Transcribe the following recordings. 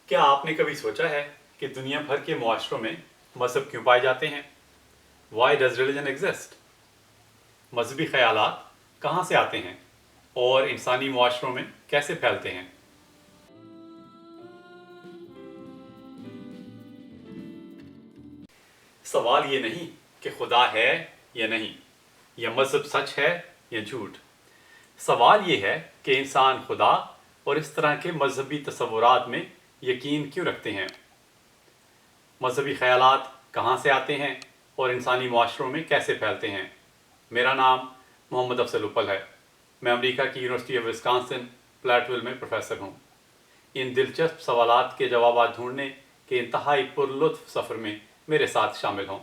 کیا آپ نے کبھی سوچا ہے کہ دنیا بھر کے معاشروں میں مذہب کیوں پائے جاتے ہیں؟ Why does religion exist? مذہبی خیالات کہاں سے آتے ہیں اور انسانی معاشروں میں کیسے پھیلتے ہیں؟ سوال یہ نہیں کہ خدا ہے یا نہیں، یا مذہب سچ ہے یا جھوٹ۔ سوال یہ ہے کہ انسان خدا اور اس طرح کے مذہبی تصورات میں یقین کیوں رکھتے ہیں؟ مذہبی خیالات کہاں سے آتے ہیں اور انسانی معاشروں میں کیسے پھیلتے ہیں؟ میرا نام محمد افضل اپل ہے۔ میں امریکہ کی یونیورسٹی آف وسکانسن پلیٹویل میں پروفیسر ہوں۔ ان دلچسپ سوالات کے جوابات ڈھونڈنے کے انتہائی پرلطف سفر میں میرے ساتھ شامل ہوں۔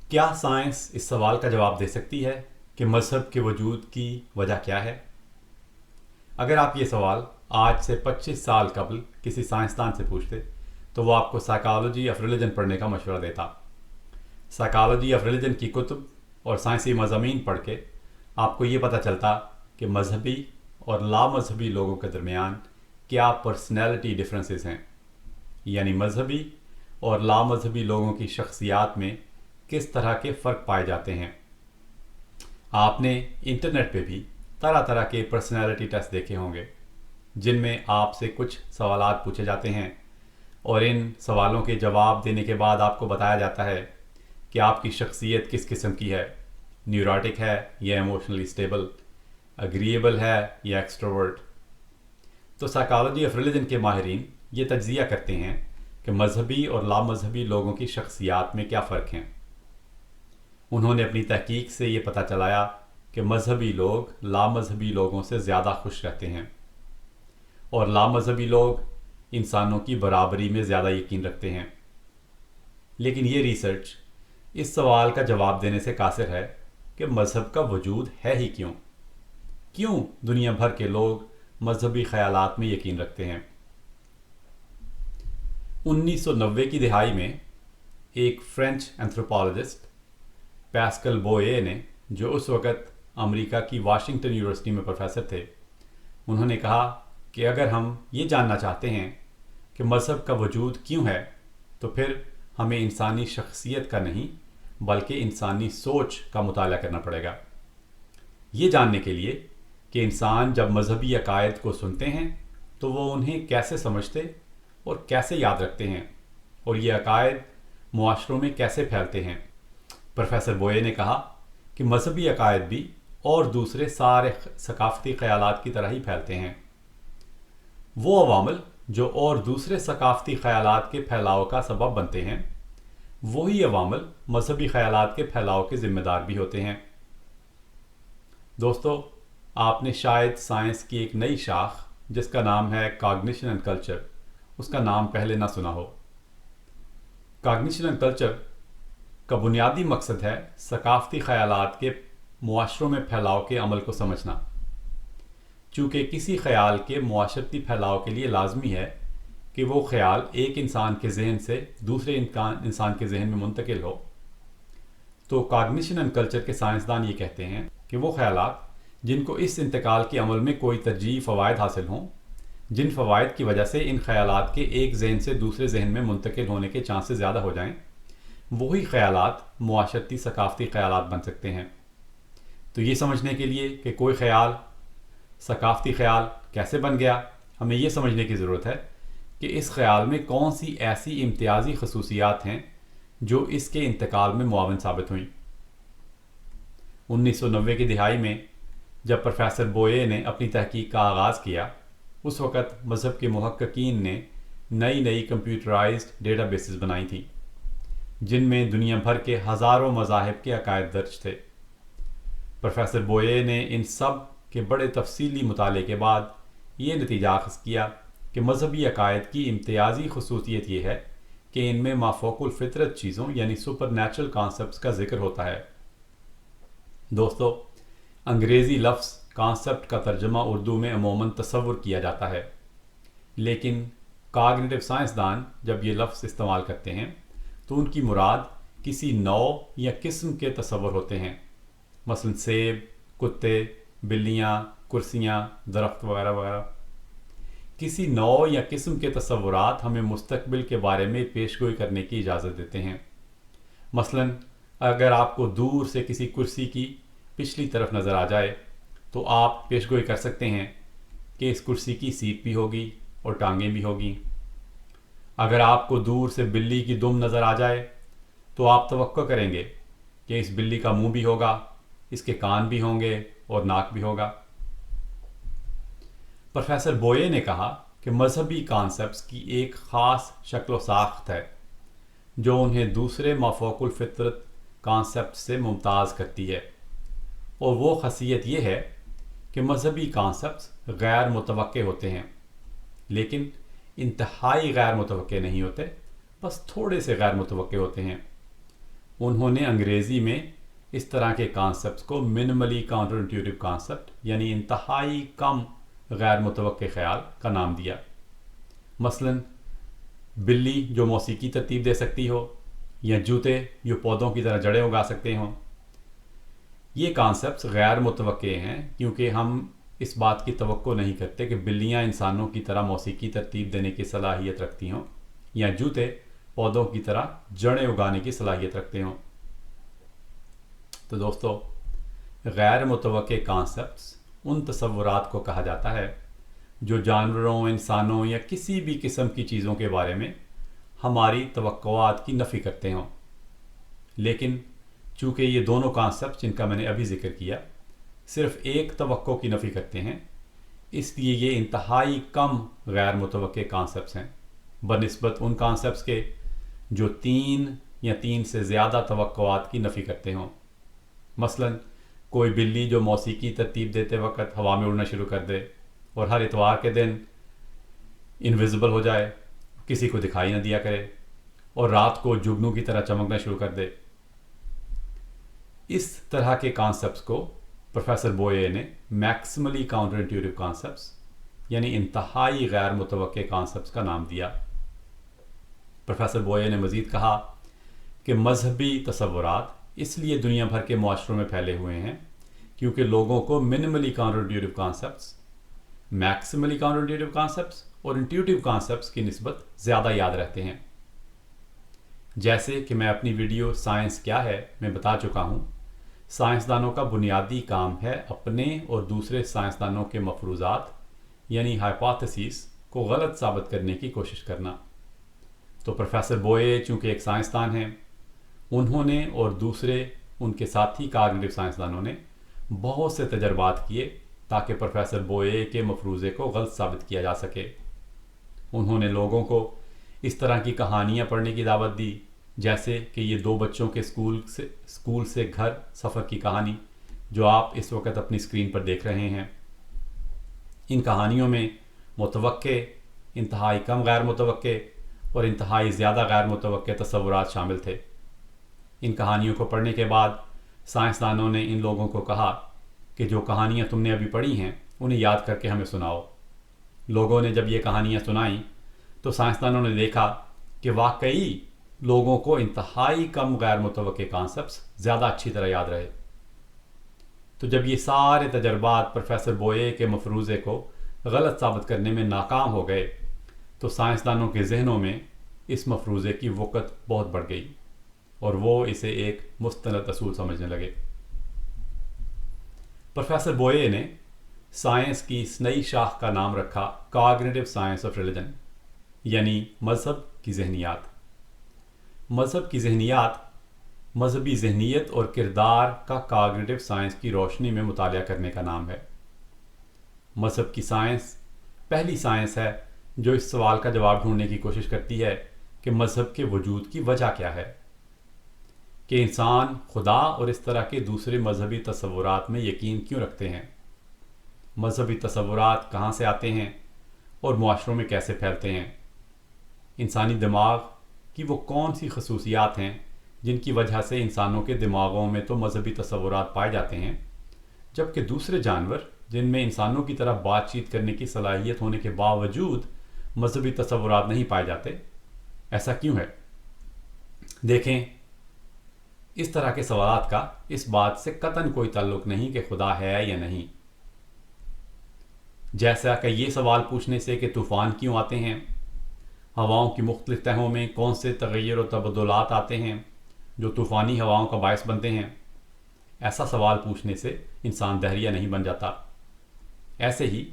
کیا سائنس اس سوال کا جواب دے سکتی ہے کہ مذہب کے وجود کی وجہ کیا ہے؟ اگر آپ یہ سوال آج سے 25 سال قبل کسی سائنسدان سے پوچھتے تو وہ آپ کو سائیکالوجی آف ریلیجن پڑھنے کا مشورہ دیتا۔ سائیکالوجی آف ریلیجن کی کتب اور سائنسی مضامین پڑھ کے آپ کو یہ پتہ چلتا کہ مذہبی اور لامذہبی لوگوں کے درمیان کیا پرسنالٹی ڈفرینسز ہیں، یعنی مذہبی اور لامذہبی لوگوں کی شخصیات میں کس طرح کے فرق پائے جاتے ہیں۔ آپ نے انٹرنیٹ پہ بھی طرح طرح کے پرسنالٹی ٹیسٹ دیکھے ہوں گے جن میں آپ سے کچھ سوالات پوچھے جاتے ہیں اور ان سوالوں کے جواب دینے کے بعد آپ کو بتایا جاتا ہے کہ آپ کی شخصیت کس قسم کی ہے، نیوروٹک ہے یا ایموشنلی اسٹیبل، اگریبل ہے یا ایکسٹروورٹ۔ تو سائیکالوجی آف ریلیجن کے ماہرین یہ تجزیہ کرتے ہیں کہ مذہبی اور لامذہبی لوگوں کی شخصیات میں کیا فرق ہیں۔ انہوں نے اپنی تحقیق سے یہ پتہ چلایا کہ مذہبی لوگ لامذہبی لوگوں سے زیادہ خوش رہتے ہیں اور لامذہبی لوگ انسانوں کی برابری میں زیادہ یقین رکھتے ہیں۔ لیکن یہ ریسرچ اس سوال کا جواب دینے سے قاصر ہے کہ مذہب کا وجود ہے ہی کیوں دنیا بھر کے لوگ مذہبی خیالات میں یقین رکھتے ہیں۔ 1990 کی دہائی میں ایک فرینچ اینتھروپولوجسٹ پاسکل بوئے نے، جو اس وقت امریکہ کی واشنگٹن یونیورسٹی میں پروفیسر تھے، انہوں نے کہا کہ اگر ہم یہ جاننا چاہتے ہیں کہ مذہب کا وجود کیوں ہے تو پھر ہمیں انسانی شخصیت کا نہیں بلکہ انسانی سوچ کا مطالعہ کرنا پڑے گا، یہ جاننے کے لیے کہ انسان جب مذہبی عقائد کو سنتے ہیں تو وہ انہیں کیسے سمجھتے اور کیسے یاد رکھتے ہیں اور یہ عقائد معاشروں میں کیسے پھیلتے ہیں۔ پروفیسر بوئے نے کہا کہ مذہبی عقائد بھی اور دوسرے سارے ثقافتی خیالات کی طرح ہی پھیلتے ہیں۔ وہ عوامل جو اور دوسرے ثقافتی خیالات کے پھیلاؤ کا سبب بنتے ہیں، وہی عوامل مذہبی خیالات کے پھیلاؤ کے ذمہ دار بھی ہوتے ہیں۔ دوستو، آپ نے شاید سائنس کی ایک نئی شاخ جس کا نام ہے کاگنیشن اینڈ کلچر، اس کا نام پہلے نہ سنا ہو۔ کاگنیشن اینڈ کلچر کا بنیادی مقصد ہے ثقافتی خیالات کے معاشروں میں پھیلاؤ کے عمل کو سمجھنا۔ چونکہ کسی خیال کے معاشرتی پھیلاؤ کے لیے لازمی ہے کہ وہ خیال ایک انسان کے ذہن سے دوسرے انسان کے ذہن میں منتقل ہو، تو کاگنیشن اینڈ کلچر کے سائنسدان یہ کہتے ہیں کہ وہ خیالات جن کو اس انتقال کے عمل میں کوئی ترجیحی فوائد حاصل ہوں، جن فوائد کی وجہ سے ان خیالات کے ایک ذہن سے دوسرے ذہن میں منتقل ہونے کے چانسز زیادہ ہو جائیں، وہی خیالات معاشرتی ثقافتی خیالات بن سکتے ہیں۔ تو یہ سمجھنے کے لیے کہ کوئی خیال ثقافتی خیال کیسے بن گیا، ہمیں یہ سمجھنے کی ضرورت ہے کہ اس خیال میں کون سی ایسی امتیازی خصوصیات ہیں جو اس کے انتقال میں معاون ثابت ہوئیں۔ 1990 کی دہائی میں جب پروفیسر بوئے نے اپنی تحقیق کا آغاز کیا، اس وقت مذہب کے محققین نے نئی کمپیوٹرائزڈ ڈیٹا بیسز بنائی تھیں جن میں دنیا بھر کے ہزاروں مذاہب کے عقائد درج تھے۔ پروفیسر بوئے نے ان سب کے بڑے تفصیلی مطالعے کے بعد یہ نتیجہ اخذ کیا کہ مذہبی عقائد کی امتیازی خصوصیت یہ ہے کہ ان میں مافوق الفطرت چیزوں یعنی سپر نیچرل کانسیپٹس کا ذکر ہوتا ہے۔ دوستو، انگریزی لفظ کانسیپٹ کا ترجمہ اردو میں عموماً تصور کیا جاتا ہے، لیکن کاگنیٹو سائنسدان جب یہ لفظ استعمال کرتے ہیں تو ان کی مراد کسی نوع یا قسم کے تصور ہوتے ہیں، مثلا سیب، کتے، بلیاں، کرسیاں، درخت وغیرہ وغیرہ۔ کسی نوع یا قسم کے تصورات ہمیں مستقبل کے بارے میں پیش گوئی کرنے کی اجازت دیتے ہیں۔ مثلا اگر آپ کو دور سے کسی کرسی کی پچھلی طرف نظر آ جائے تو آپ پیش گوئی کر سکتے ہیں کہ اس کرسی کی سیٹ بھی ہوگی اور ٹانگیں بھی ہوگی۔ اگر آپ کو دور سے بلی کی دم نظر آ جائے تو آپ توقع کریں گے کہ اس بلی کا منہ بھی ہوگا، اس کے کان بھی ہوں گے اور ناک بھی ہوگا۔ پروفیسر بوئے نے کہا کہ مذہبی کانسیپٹس کی ایک خاص شکل و ساخت ہے جو انہیں دوسرے مافوق الفطرت کانسیپٹ سے ممتاز کرتی ہے، اور وہ خاصیت یہ ہے کہ مذہبی کانسیپٹس غیر متوقع ہوتے ہیں، لیکن انتہائی غیر متوقع نہیں ہوتے، بس تھوڑے سے غیر متوقع ہوتے ہیں۔ انہوں نے انگریزی میں اس طرح کے کانسیپٹس کو منملی کاؤنٹر انٹیوٹیو کانسیپٹ یعنی انتہائی کم غیر متوقع خیال کا نام دیا۔ مثلا بلی جو موسیقی ترتیب دے سکتی ہو، یا جوتے جو پودوں کی طرح جڑیں اگا سکتے ہوں۔ یہ کانسیپٹس غیر متوقع ہیں کیونکہ ہم اس بات کی توقع نہیں کرتے کہ بلیاں انسانوں کی طرح موسیقی ترتیب دینے کی صلاحیت رکھتی ہوں، یا جوتے پودوں کی طرح جڑیں اگانے کی صلاحیت رکھتے ہوں۔ تو دوستو، غیر متوقع کانسیپٹس ان تصورات کو کہا جاتا ہے جو جانوروں، انسانوں یا کسی بھی قسم کی چیزوں کے بارے میں ہماری توقعات کی نفی کرتے ہوں۔ لیکن چونکہ یہ دونوں کانسیپٹ جن کا میں نے ابھی ذکر کیا صرف ایک توقع کی نفی کرتے ہیں، اس لیے یہ انتہائی کم غیر متوقع کانسیپٹس ہیں بنسبت ان کانسیپٹس کے جو 3 یا 3 سے زیادہ توقعات کی نفی کرتے ہوں۔ مثلا کوئی بلی جو موسیقی ترتیب دیتے وقت ہوا میں اڑنا شروع کر دے اور ہر اتوار کے دن انویزیبل ہو جائے، کسی کو دکھائی نہ دیا کرے، اور رات کو جگنو کی طرح چمکنا شروع کر دے۔ اس طرح کے کانسیپٹس کو پروفیسر بوئے نے میکسیملی کاؤنٹر انٹیوٹیو کانسیپٹس یعنی انتہائی غیر متوقع کانسیپٹس کا نام دیا۔ پروفیسر بوئے نے مزید کہا کہ مذہبی تصورات اس لیے دنیا بھر کے معاشروں میں پھیلے ہوئے ہیں کیونکہ لوگوں کو minimally counter intuitive concepts, maximally counter intuitive concepts اور انٹیوٹیو کانسیپٹس کی نسبت زیادہ یاد رہتے ہیں۔ جیسے کہ میں اپنی ویڈیو سائنس کیا ہے میں بتا چکا ہوں، سائنسدانوں کا بنیادی کام ہے اپنے اور دوسرے سائنسدانوں کے مفروضات یعنی ہائپوتھیسز کو غلط ثابت کرنے کی کوشش کرنا۔ تو پروفیسر بوئے چونکہ ایک سائنسدان ہیں، انہوں نے اور دوسرے ان کے ساتھی کاگنیٹو سائنسدانوں نے بہت سے تجربات کیے تاکہ پروفیسر بوئے کے مفروضے کو غلط ثابت کیا جا سکے۔ انہوں نے لوگوں کو اس طرح کی کہانیاں پڑھنے کی دعوت دی، جیسے کہ یہ 2 بچوں کے اسکول سے گھر سفر کی کہانی جو آپ اس وقت اپنی اسکرین پر دیکھ رہے ہیں۔ ان کہانیوں میں متوقع، انتہائی کم غیر متوقع اور انتہائی زیادہ غیر متوقع تصورات شامل تھے۔ ان کہانیوں کو پڑھنے کے بعد سائنسدانوں نے ان لوگوں کو کہا کہ جو کہانیاں تم نے ابھی پڑھی ہیں انہیں یاد کر کے ہمیں سناؤ۔ لوگوں نے جب یہ کہانیاں سنائیں تو سائنسدانوں نے دیکھا کہ واقعی لوگوں کو انتہائی کم غیر متوقع کانسیپٹس زیادہ اچھی طرح یاد رہے۔ تو جب یہ سارے تجربات پروفیسر بوئے کے مفروضے کو غلط ثابت کرنے میں ناکام ہو گئے تو سائنسدانوں کے ذہنوں میں اس مفروضے کی وقت بہت بڑھ گئی اور وہ اسے ایک مستند اصول سمجھنے لگے۔ پروفیسر بوئے نے سائنس کی اس نئی شاخ کا نام رکھا کاگنیٹو سائنس آف ریلیجن یعنی مذہب کی ذہنیات۔ مذہب کی ذہنیات مذہبی ذہنیت اور کردار کا کاگنیٹو سائنس کی روشنی میں مطالعہ کرنے کا نام ہے۔ مذہب کی سائنس پہلی سائنس ہے جو اس سوال کا جواب ڈھونڈنے کی کوشش کرتی ہے کہ مذہب کے وجود کی وجہ کیا ہے، کہ انسان خدا اور اس طرح کے دوسرے مذہبی تصورات میں یقین کیوں رکھتے ہیں، مذہبی تصورات کہاں سے آتے ہیں اور معاشروں میں کیسے پھیلتے ہیں، انسانی دماغ کی وہ کون سی خصوصیات ہیں جن کی وجہ سے انسانوں کے دماغوں میں تو مذہبی تصورات پائے جاتے ہیں جبکہ دوسرے جانور جن میں انسانوں کی طرح بات چیت کرنے کی صلاحیت ہونے کے باوجود مذہبی تصورات نہیں پائے جاتے۔ ایسا کیوں ہے؟ دیکھیں، اس طرح کے سوالات کا اس بات سے قطعاً کوئی تعلق نہیں کہ خدا ہے یا نہیں۔ جیسا کہ یہ سوال پوچھنے سے کہ طوفان کیوں آتے ہیں، ہواؤں کی مختلف تہوں میں کون سے تغیر و تبدلات آتے ہیں جو طوفانی ہواؤں کا باعث بنتے ہیں، ایسا سوال پوچھنے سے انسان دہریہ نہیں بن جاتا۔ ایسے ہی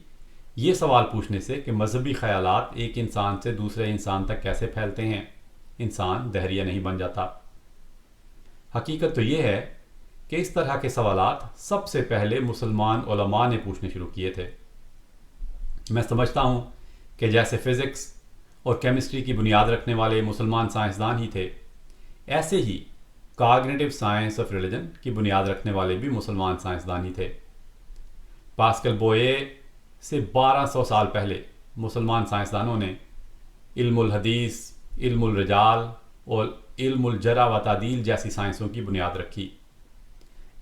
یہ سوال پوچھنے سے کہ مذہبی خیالات ایک انسان سے دوسرے انسان تک کیسے پھیلتے ہیں، انسان دہریہ نہیں بن جاتا۔ حقیقت تو یہ ہے کہ اس طرح کے سوالات سب سے پہلے مسلمان علماء نے پوچھنے شروع کیے تھے۔ میں سمجھتا ہوں کہ جیسے فزکس اور کیمسٹری کی بنیاد رکھنے والے مسلمان سائنسدان ہی تھے، ایسے ہی کاگنیٹو سائنس آف ریلیجن کی بنیاد رکھنے والے بھی مسلمان سائنسدان ہی تھے۔ پاسکل بوئے سے 1200 سال پہلے مسلمان سائنسدانوں نے علم الحدیث، علم الرجال اور علم الجرح و تعدیل جیسی سائنسوں کی بنیاد رکھی۔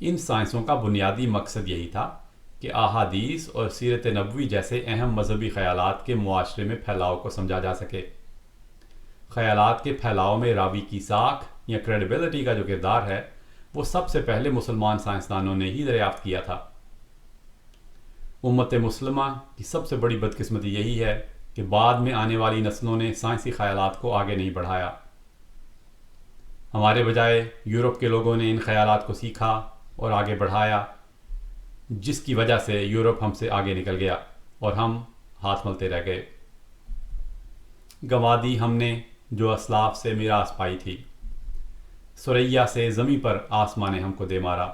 ان سائنسوں کا بنیادی مقصد یہی تھا کہ احادیث اور سیرت نبوی جیسے اہم مذہبی خیالات کے معاشرے میں پھیلاؤ کو سمجھا جا سکے۔ خیالات کے پھیلاؤ میں راوی کی ساکھ یا کریڈیبلٹی کا جو کردار ہے، وہ سب سے پہلے مسلمان سائنسدانوں نے ہی دریافت کیا تھا۔ امت مسلمہ کی سب سے بڑی بدقسمتی یہی ہے کہ بعد میں آنے والی نسلوں نے سائنسی خیالات کو آگے نہیں بڑھایا۔ ہمارے بجائے یورپ کے لوگوں نے ان خیالات کو سیکھا اور آگے بڑھایا، جس کی وجہ سے یورپ ہم سے آگے نکل گیا اور ہم ہاتھ ملتے رہ گئے۔ گنوا دی ہم نے جو اسلاف سے میراث پائی تھی، ثریا سے زمیں پر آسمان نے ہم کو دے مارا۔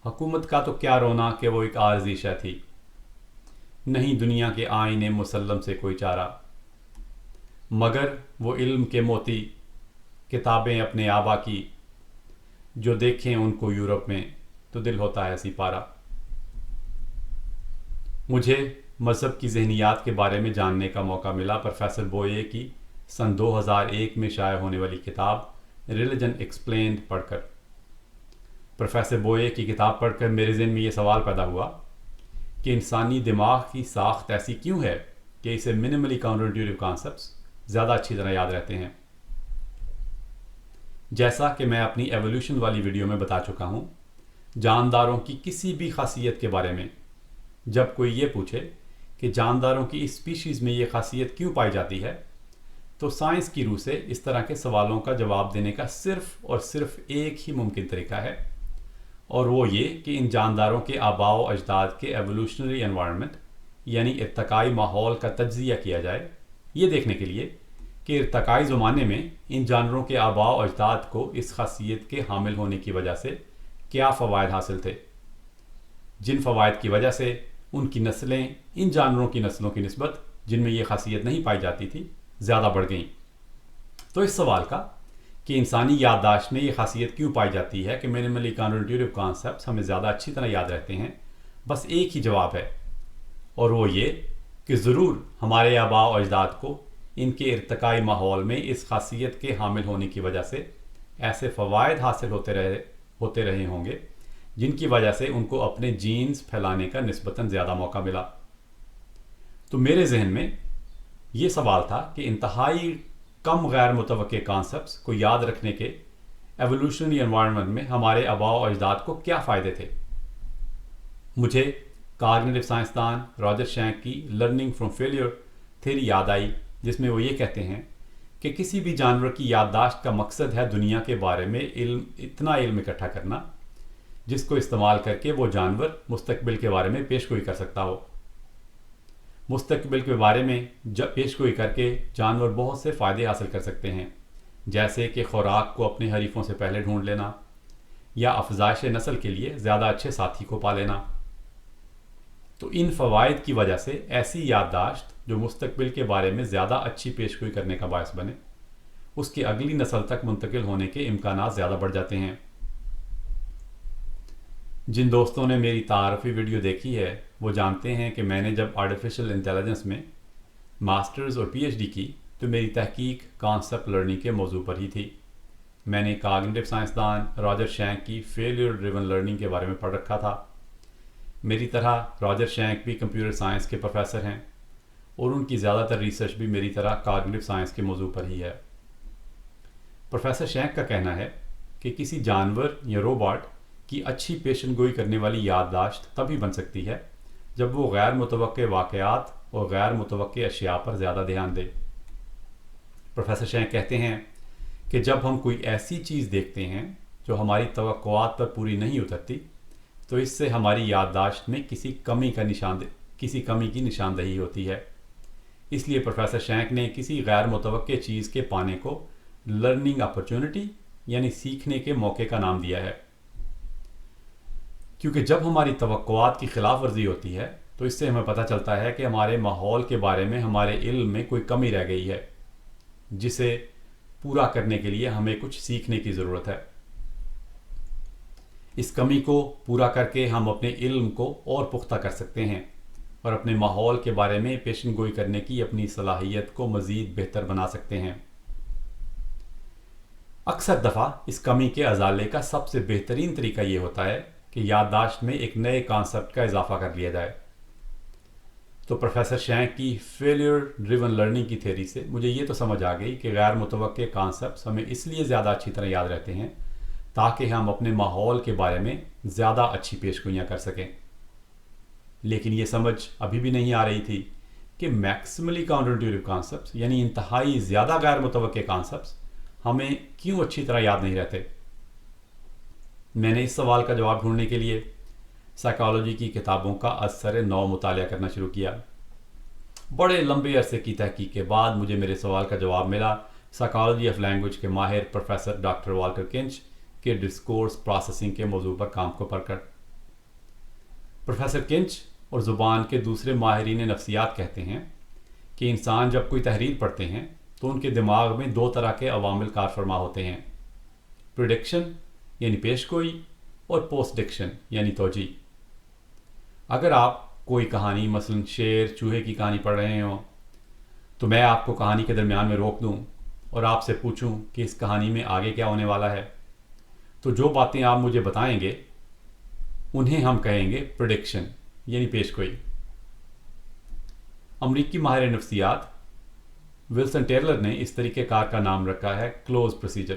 حکومت کا تو کیا رونا کہ وہ ایک عارضی شے تھی، نہیں دنیا کے آئینے مسلم سے کوئی چارہ۔ مگر وہ علم کے موتی کتابیں اپنے آبا کی، جو دیکھیں ان کو یورپ میں تو دل ہوتا ہے سپارہ۔ مجھے مذہب کی ذہنیات کے بارے میں جاننے کا موقع ملا پروفیسر بوئے کی سن 2001 میں شائع ہونے والی کتاب ریلیجن ایکسپلینڈ پڑھ کر۔ پروفیسر بوئے کی کتاب پڑھ کر میرے ذہن میں یہ سوال پیدا ہوا کہ انسانی دماغ کی ساخت ایسی کیوں ہے کہ اسے منیملی کاؤنٹر انٹیوٹیو کانسیپٹس زیادہ اچھی طرح یاد رہتے ہیں۔ جیسا کہ میں اپنی ایولیوشن والی ویڈیو میں بتا چکا ہوں، جانداروں کی کسی بھی خاصیت کے بارے میں جب کوئی یہ پوچھے کہ جانداروں کی اس سپیشیز میں یہ خاصیت کیوں پائی جاتی ہے، تو سائنس کی روح سے اس طرح کے سوالوں کا جواب دینے کا صرف اور صرف ایک ہی ممکن طریقہ ہے، اور وہ یہ کہ ان جانداروں کے آباء و اجداد کے ایولیوشنری انوائرمنٹ یعنی ارتقائی ماحول کا تجزیہ کیا جائے، یہ دیکھنے کے لیے کہ ارتقائی زمانے میں ان جانوروں کے آباء و اجداد کو اس خاصیت کے حامل ہونے کی وجہ سے کیا فوائد حاصل تھے، جن فوائد کی وجہ سے ان کی نسلیں ان جانوروں کی نسلوں کی نسبت جن میں یہ خاصیت نہیں پائی جاتی تھی زیادہ بڑھ گئیں۔ تو اس سوال کا کہ انسانی یادداشت میں یہ خاصیت کیوں پائی جاتی ہے کہ منیملی کاؤنٹر انٹیوٹیو کانسیپٹس ہمیں زیادہ اچھی طرح یاد رہتے ہیں، بس ایک ہی جواب ہے، اور وہ یہ کہ ضرور ہمارے آباء و اجداد کو ان کے ارتقائی ماحول میں اس خاصیت کے حامل ہونے کی وجہ سے ایسے فوائد حاصل ہوتے رہے ہوں گے جن کی وجہ سے ان کو اپنے جینز پھیلانے کا نسبتاً زیادہ موقع ملا۔ تو میرے ذہن میں یہ سوال تھا کہ انتہائی کم غیر متوقع کانسیپٹس کو یاد رکھنے کے ایولیوشنری انوائرمنٹ میں ہمارے آباء و اجداد کو کیا فائدے تھے۔ مجھے کاگنیٹو سائنسدان راجر شینک کی لرننگ فرام فیلئر تھیوری یاد آئی، جس میں وہ یہ کہتے ہیں کہ کسی بھی جانور کی یادداشت کا مقصد ہے دنیا کے بارے میں اتنا علم اکٹھا کرنا جس کو استعمال کر کے وہ جانور مستقبل کے بارے میں پیش گوئی کر سکتا ہو۔ مستقبل کے بارے میں پیش گوئی کر کے جانور بہت سے فائدے حاصل کر سکتے ہیں، جیسے کہ خوراک کو اپنے حریفوں سے پہلے ڈھونڈ لینا یا افزائش نسل کے لیے زیادہ اچھے ساتھی کو پا لینا۔ تو ان فوائد کی وجہ سے ایسی یادداشت جو مستقبل کے بارے میں زیادہ اچھی پیش گوئی کرنے کا باعث بنے، اس کے اگلی نسل تک منتقل ہونے کے امکانات زیادہ بڑھ جاتے ہیں۔ جن دوستوں نے میری تعارفی ویڈیو دیکھی ہے وہ جانتے ہیں کہ میں نے جب آرٹیفیشل انٹیلیجنس میں ماسٹرز اور پی ایچ ڈی کی تو میری تحقیق کانسیپٹ لرننگ کے موضوع پر ہی تھی۔ میں نے کاگنیٹو سائنسدان راجر شینک کی فیلئر ڈریون لرننگ کے بارے میں پڑھ رکھا تھا۔ میری طرح راجر شینک بھی کمپیوٹر سائنس کے پروفیسر ہیں، اور ان کی زیادہ تر ریسرچ بھی میری طرح کاگنیٹو سائنس کے موضوع پر ہی ہے۔ پروفیسر شینک کا کہنا ہے کہ کسی جانور یا روبوٹ کی اچھی پیشن گوئی کرنے والی یادداشت تبھی بن سکتی ہے جب وہ غیر متوقع واقعات اور غیر متوقع اشیاء پر زیادہ دھیان دے۔ پروفیسر شینک کہتے ہیں کہ جب ہم کوئی ایسی چیز دیکھتے ہیں جو ہماری توقعات پر پوری نہیں اترتی تو اس سے ہماری یادداشت میں کسی کمی کی نشاندہی ہوتی ہے۔ اس لیے پروفیسر شینک نے کسی غیر متوقع چیز کے پانے کو لرننگ اپرچونٹی یعنی سیکھنے کے موقع کا نام دیا ہے، کیونکہ جب ہماری توقعات کی خلاف ورزی ہوتی ہے تو اس سے ہمیں پتہ چلتا ہے کہ ہمارے ماحول کے بارے میں ہمارے علم میں کوئی کمی رہ گئی ہے جسے پورا کرنے کے لیے ہمیں کچھ سیکھنے کی ضرورت ہے۔ اس کمی کو پورا کر کے ہم اپنے علم کو اور پختہ کر سکتے ہیں اور اپنے ماحول کے بارے میں پیشن گوئی کرنے کی اپنی صلاحیت کو مزید بہتر بنا سکتے ہیں۔ اکثر دفعہ اس کمی کے ازالے کا سب سے بہترین طریقہ یہ ہوتا ہے کہ یادداشت میں ایک نئے کانسیپٹ کا اضافہ کر لیا جائے۔ تو پروفیسر شینک کی فیلئر ڈریون لرننگ کی تھیوری سے مجھے یہ تو سمجھ آ گئی کہ غیر متوقع کانسیپٹس ہمیں اس لیے زیادہ اچھی طرح یاد رہتے ہیں تاکہ ہم اپنے ماحول کے بارے میں زیادہ اچھی پیش گوئیاں کر سکیں۔ لیکن یہ سمجھ ابھی بھی نہیں آ رہی تھی کہ میکسیملی کاؤنٹر انٹیوٹیو کانسیپٹس یعنی انتہائی زیادہ غیر متوقع کانسیپٹس ہمیں کیوں اچھی طرح یاد نہیں رہتے۔ میں نے اس سوال کا جواب ڈھونڈنے کے لیے سائیکالوجی کی کتابوں کا ازسر نو مطالعہ کرنا شروع کیا۔ بڑے لمبے عرصے کی تحقیق کے بعد مجھے میرے سوال کا جواب ملا سائیکالوجی آف لینگویج کے ماہر پروفیسر ڈاکٹر والٹر کنچ کے ڈسکورس پروسیسنگ کے موضوع پر کام کو پڑھ کر۔ پروفیسر کنچ اور زبان کے دوسرے ماہرین نفسیات کہتے ہیں کہ انسان جب کوئی تحریر پڑھتے ہیں تو ان کے دماغ میں دو طرح کے عوامل کار فرما ہوتے ہیں، پریڈکشن یعنی پیش گوئی اور پوسٹ ڈکشن یعنی توجیہ۔ اگر آپ کوئی کہانی مثلا شیر چوہے کی کہانی پڑھ رہے ہوں تو میں آپ کو کہانی کے درمیان میں روک دوں اور آپ سے پوچھوں کہ اس کہانی میں آگے کیا ہونے والا ہے، تو جو باتیں آپ مجھے بتائیں گے انہیں ہم کہیں گے پریڈکشن یعنی پیش گوئی۔ امریکی ماہر نفسیات ولسن ٹیلر نے اس طریقہ کار کا نام رکھا ہے کلوز پروسیجر۔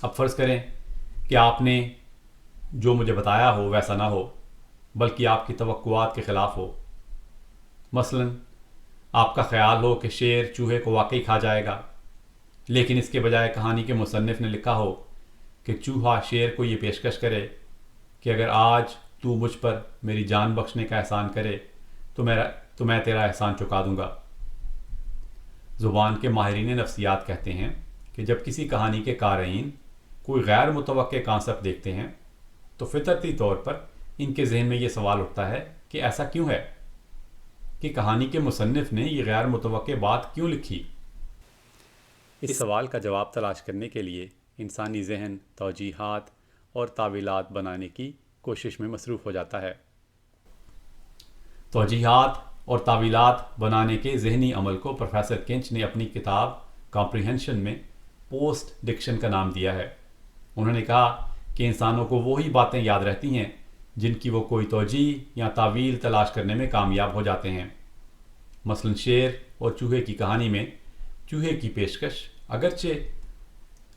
اب فرض کریں کہ آپ نے جو مجھے بتایا ہو ویسا نہ ہو بلکہ آپ کی توقعات کے خلاف ہو۔ مثلا آپ کا خیال ہو کہ شیر چوہے کو واقعی کھا جائے گا، لیکن اس کے بجائے کہانی کے مصنف نے لکھا ہو کہ چوہا شیر کو یہ پیشکش کرے کہ اگر آج تو مجھ پر میری جان بخشنے کا احسان کرے تو میں تیرا احسان چکا دوں گا۔ زبان کے ماہرین نفسیات کہتے ہیں کہ جب کسی کہانی کے قارئین کوئی غیر متوقع کانسیپٹ دیکھتے ہیں تو فطرتی طور پر ان کے ذہن میں یہ سوال اٹھتا ہے کہ ایسا کیوں ہے کہ کہانی کے مصنف نے یہ غیر متوقع بات کیوں لکھی۔ اس سوال کا جواب تلاش کرنے کے لیے انسانی ذہن توجیحات اور تعویلات بنانے کی کوشش میں مصروف ہو جاتا ہے۔ توجیحات اور تعویلات بنانے کے ذہنی عمل کو پروفیسر کنچ نے اپنی کتاب کمپریہنشن میں پوسٹ ڈکشن کا نام دیا ہے۔ انہوں نے کہا کہ انسانوں کو وہی باتیں یاد رہتی ہیں جن کی وہ کوئی توجیہ یا تعویل تلاش کرنے میں کامیاب ہو جاتے ہیں۔ مثلا شیر اور چوہے کی کہانی میں چوہے کی پیشکش اگرچہ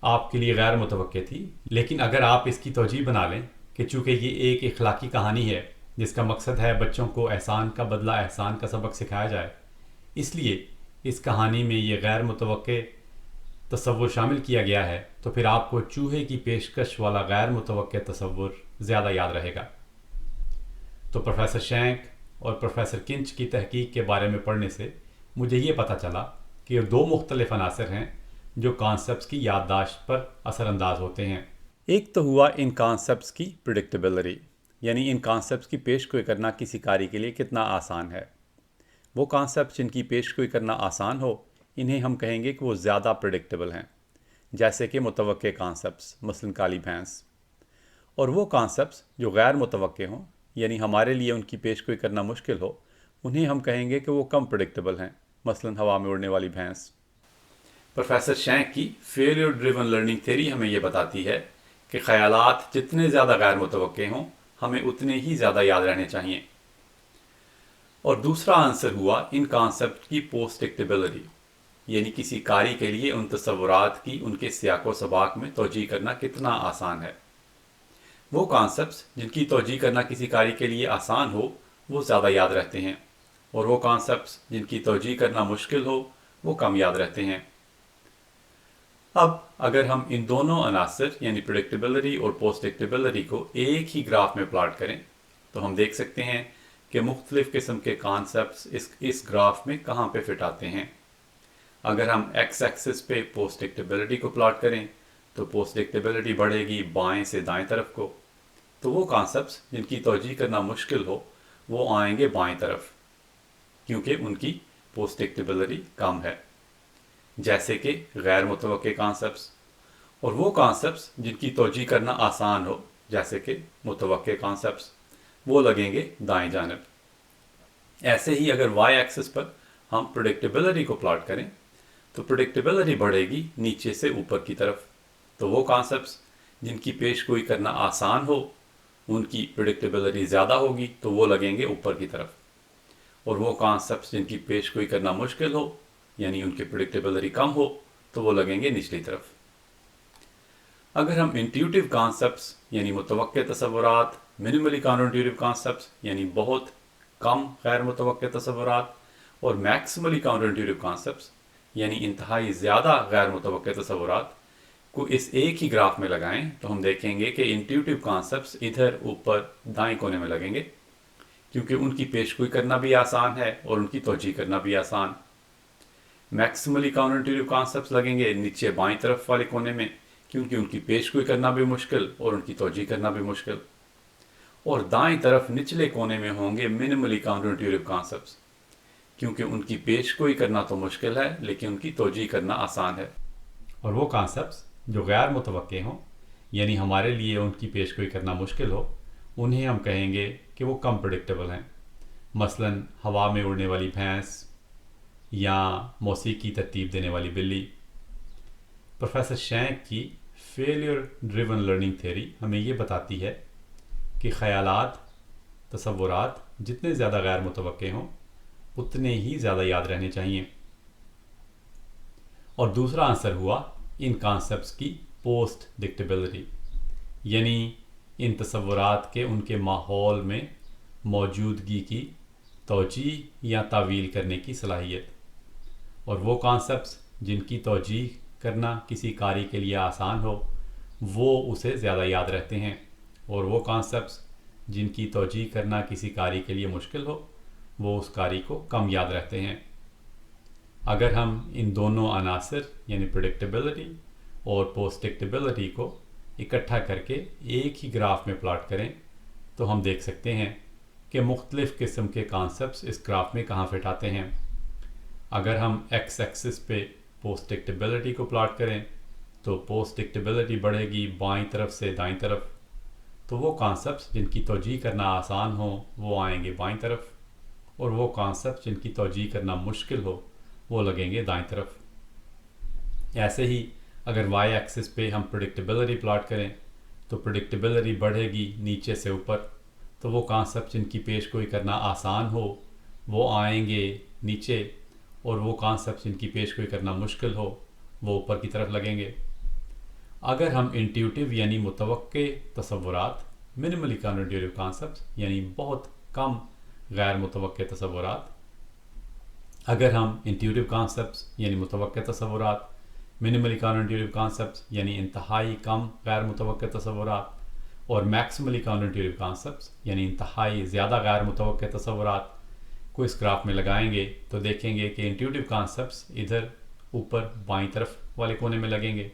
آپ کے لیے غیر متوقع تھی، لیکن اگر آپ اس کی توجیہ بنا لیں کہ چونکہ یہ ایک اخلاقی کہانی ہے جس کا مقصد ہے بچوں کو احسان کا بدلہ احسان کا سبق سکھایا جائے، اس لیے اس کہانی میں یہ غیر متوقع تصور شامل کیا گیا ہے، تو پھر آپ کو چوہے کی پیشکش والا غیر متوقع تصور زیادہ یاد رہے گا۔ تو پروفیسر شینک اور پروفیسر کنچ کی تحقیق کے بارے میں پڑھنے سے مجھے یہ پتہ چلا کہ یہ دو مختلف عناصر ہیں جو کانسیپٹس کی یادداشت پر اثر انداز ہوتے ہیں۔ ایک تو ہوا ان کانسیپٹس کی پریڈکٹیبلٹی، یعنی ان کانسیپٹس کی پیش گوئی کرنا کسی قاری کے لیے کتنا آسان ہے۔ وہ کانسیپٹس جن کی پیش گوئی کرنا آسان ہو انہیں ہم کہیں گے کہ وہ زیادہ پریڈکٹیبل ہیں، جیسے کہ متوقع کانسیپٹس مثلا کالی بھینس۔ اور وہ کانسیپٹس جو غیر متوقع ہوں یعنی ہمارے لیے ان کی پیش گوئی کرنا مشکل ہو انہیں ہم کہیں گے کہ وہ کم پریڈکٹیبل ہیں، مثلا ہوا میں اڑنے والی بھینس۔ پروفیسر شینک کی فیلئر ڈریون لرننگ تھیوری ہمیں یہ بتاتی ہے کہ خیالات جتنے زیادہ غیر متوقع ہوں ہمیں اتنے ہی زیادہ یاد رہنے چاہیے۔ اور دوسرا عنصر ہوا ان کانسیپٹ کی پوسٹ ڈکٹیبلٹی، یعنی کسی قاری کے لیے ان تصورات کی ان کے سیاق و سباق میں توجیہ کرنا کتنا آسان ہے۔ وہ کانسیپٹس جن کی توجیہ کرنا کسی قاری کے لیے آسان ہو وہ زیادہ یاد رہتے ہیں، اور وہ کانسیپٹس جن کی توجیہ کرنا مشکل ہو وہ کم یاد رہتے ہیں۔ اب اگر ہم ان دونوں عناصر یعنی پریڈکٹیبلٹی اور پوسٹڈکٹیبلٹی کو ایک ہی گراف میں پلاٹ کریں تو ہم دیکھ سکتے ہیں کہ مختلف قسم کے کانسیپٹس اس گراف میں کہاں پہ فٹ آتے ہیں۔ اگر ہم ایکس ایکسس پہ پوسٹڈکٹیبلٹی کو پلاٹ کریں تو پوسٹڈکٹیبلٹی بڑھے گی بائیں سے دائیں طرف کو، تو وہ کانسیپٹس جن کی توجیہ کرنا مشکل ہو وہ آئیں گے بائیں طرف، کیونکہ ان کی پوسٹڈکٹیبلٹی کم ہے، جیسے کہ غیر متوقع کانسیپٹس، اور وہ کانسیپٹس جن کی توجیہ کرنا آسان ہو جیسے کہ متوقع کانسیپٹس وہ لگیں گے دائیں جانب۔ ایسے ہی اگر وائی ایکسس پر ہم پریڈکٹیبلٹی کو پلاٹ کریں تو پریڈکٹیبلٹی بڑھے گی نیچے سے اوپر کی طرف، تو وہ کانسیپٹس جن کی پیش گوئی کرنا آسان ہو ان کی پریڈکٹیبلٹی زیادہ ہوگی تو وہ لگیں گے اوپر کی طرف، اور وہ کانسیپٹس جن کی پیش گوئی کرنا مشکل ہو یعنی ان کی پریڈکٹیبلٹی کم ہو تو وہ لگیں گے نچلی طرف۔ اگر ہم انٹیوٹیو کانسیپٹس یعنی متوقع تصورات، منیملی کاؤنٹر انٹیوٹیو کانسیپٹس یعنی بہت کم غیر متوقع تصورات، اور میکسیملی کاؤنٹر انٹیوٹیو کانسیپٹس یعنی انتہائی زیادہ غیر متوقع تصورات کو اس ایک ہی گراف میں لگائیں تو ہم دیکھیں گے کہ انٹیوٹیو کانسیپٹس ادھر اوپر دائیں کونے میں لگیں گے، کیونکہ ان کی پیش گوئی کرنا بھی آسان ہے اور ان کی توجیہ کرنا بھی آسان۔ میکسیملی کاؤنٹر انٹیوٹیو کانسیپٹس لگیں گے نیچے بائیں طرف والے کونے میں، کیونکہ ان کی پیش گوئی کرنا بھی مشکل اور ان کی توجیہ کرنا بھی مشکل، اور دائیں طرف نچلے کونے میں ہوں گے منیملی کاؤنٹر انٹیوٹیو کانسیپٹس، کیونکہ ان کی پیش گوئی کرنا تو مشکل ہے لیکن ان کی توجیہ کرنا آسان ہے۔ اور وہ کانسیپٹس جو غیر متوقع ہوں یعنی ہمارے لیے ان کی پیش گوئی کرنا مشکل ہو انہیں ہم کہیں گے کہ وہ کم پریڈکٹیبل ہیں، مثلا ہوا میں اڑنے والی بھینس یا موسیقی ترتیب دینے والی بلی۔ پروفیسر شینک کی فیلئر ڈریون لرننگ تھیوری ہمیں یہ بتاتی ہے کہ خیالات، تصورات جتنے زیادہ غیر متوقع ہوں اتنے ہی زیادہ یاد رہنے چاہیے۔ اور دوسرا آنسر ہوا ان کانسیپٹس کی پوسٹ ڈکٹیبلٹی، یعنی ان تصورات کے ان کے ماحول میں موجودگی کی توجیہ یا تعویل کرنے کی صلاحیت، اور وہ کانسیپٹس جن کی توجیہ کرنا کسی قاری کے لیے آسان ہو وہ اسے زیادہ یاد رہتے ہیں، اور وہ کانسیپٹس جن کی توجیہ کرنا کسی قاری کے لیے مشکل ہو وہ اس قاری کو کم یاد رہتے ہیں۔ اگر ہم ان دونوں عناصر یعنی پریڈکٹیبلٹی اور پوسٹڈکٹیبلٹی کو اکٹھا کر کے ایک ہی گراف میں پلاٹ کریں تو ہم دیکھ سکتے ہیں کہ مختلف قسم کے کانسیپٹس اس گراف میں کہاں فٹ آتے ہیں۔ اگر ہم ایکس ایکسس پہ پوسٹڈکٹیبلٹی کو پلاٹ کریں تو پوسٹڈکٹیبلٹی بڑھے گی بائیں طرف سے دائیں طرف، تو وہ کانسیپٹس جن کی توجیہ کرنا آسان ہو وہ آئیں گے بائیں طرف، اور وہ کانسیپٹس جن کی توجیہ کرنا مشکل ہو وہ لگیں گے دائیں طرف۔ ایسے ہی اگر وائی ایکسس پہ ہم پریڈکٹیبلٹی پلاٹ کریں تو پریڈکٹیبلٹی بڑھے گی نیچے سے اوپر، تو وہ کانسیپٹ جن کی پیش گوئی کرنا آسان ہو وہ آئیں گے نیچے، اور وہ کانسیپٹ جن کی پیش گوئی کرنا مشکل ہو وہ اوپر کی طرف لگیں گے۔ اگر ہم انٹیوٹیو یعنی متوقع تصورات، منیملی کاؤنٹر انٹیوٹیو کانسیپٹس یعنی بہت کم غیر متوقع تصورات، اگر ہم انٹیوٹیو کانسیپٹس یعنی متوقع تصورات، منیملی کاؤنٹر انٹیوٹیو کانسیپٹس یعنی انتہائی کم غیر متوقع تصورات، اور میکسیملی کاؤنٹر انٹیوٹیو کانسیپٹس یعنی انتہائی زیادہ غیر متوقع تصورات کو اس گراف میں لگائیں گے تو دیکھیں گے کہ انٹیوٹیو کانسیپٹس ادھر اوپر بائیں طرف والے کونے میں لگیں گے،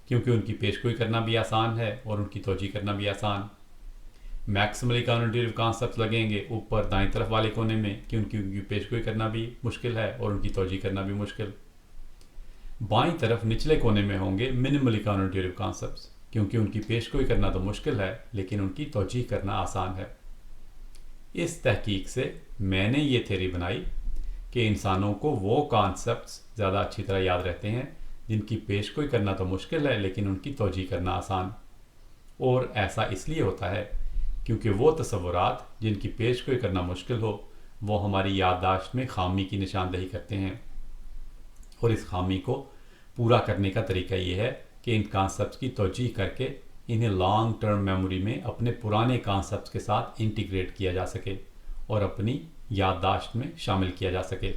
کیونکہ ان کی پیش گوئی کرنا بھی آسان ہے اور ان کی توجیہ کرنا بھی آسان۔ میکسیملی کاؤنٹر انٹیوٹیو کانسیپٹس لگیں گے اوپر دائیں طرف والے کونے میں، کیونکہ ان کی پیش گوئی کرنا بھی مشکل ہے اور ان کی توجیہ کرنا بھی مشکل۔ بائیں طرف نچلے کونے میں ہوں گے منیملی کاؤنٹر انٹیوٹیو کانسیپٹس، کیونکہ ان کی پیش گوئی کرنا تو مشکل ہے لیکن ان کی توجیہ کرنا آسان ہے۔ اس تحقیق سے میں نے یہ تھیوری بنائی کہ انسانوں کو وہ کانسیپٹس زیادہ اچھی طرح یاد رہتے ہیں جن کی پیش گوئی کرنا تو مشکل ہے لیکن ان کی توجیہ کرنا آسان، اور ایسا اس لیے ہوتا ہے کیونکہ وہ تصورات جن کی پیش گوئی کرنا مشکل ہو وہ ہماری یادداشت میں خامی کی نشاندہی کرتے ہیں، اور اس خامی کو پورا کرنے کا طریقہ یہ ہے کہ ان کانسیپٹس کی توجیہ کر کے انہیں لانگ ٹرم میموری میں اپنے پرانے کانسیپٹس کے ساتھ انٹیگریٹ کیا جا سکے اور اپنی یادداشت میں شامل کیا جا سکے۔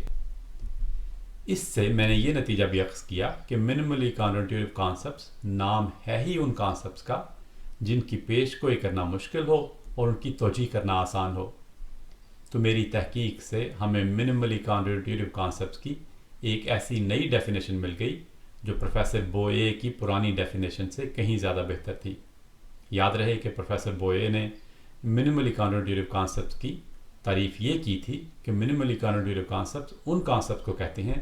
اس سے میں نے یہ نتیجہ بھی اخذ کیا کہ منیملی کاؤنٹرٹیو کانسیپٹس نام ہے ہی ان کانسیپٹس کا جن کی پیش گوئی کرنا مشکل ہو اور ان کی توجیہ کرنا آسان ہو۔ تو میری تحقیق سے ہمیں منیملی کاؤنٹرٹیو کانسیپٹس کی ایک ایسی نئی ڈیفینیشن مل گئی جو پروفیسر بوئے کی پرانی ڈیفینیشن سے کہیں زیادہ بہتر تھی۔ یاد رہے کہ پروفیسر بوئے نے منیملی کاؤنٹرٹیو کانسیپٹس کی تعریف یہ کی تھی کہ منیملی کاؤنٹرٹیو کانسیپٹس ان کانسیپٹس کو کہتے ہیں